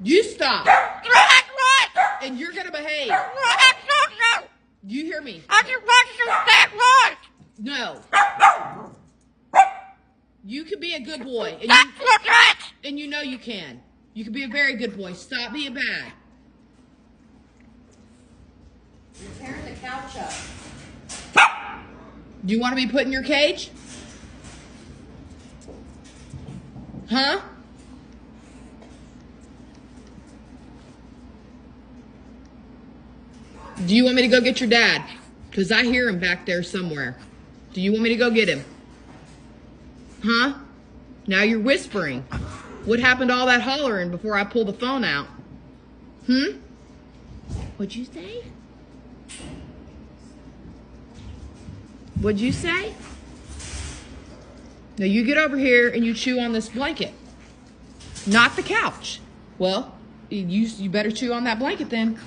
You stop. And you're going to behave. You hear me? No. You can be a good boy. And you know you can. You can be a very good boy. Stop being bad. You're tearing the couch up. Do you want to be put in your cage? Huh? Do you want me to go get your dad? Because I hear him back there somewhere. Do you want me to go get him? Huh? Now you're whispering. What happened to all that hollering before I pulled the phone out? What'd you say? What'd you say? Now you get over here and you chew on this blanket. Not the couch. Well, you better chew on that blanket then.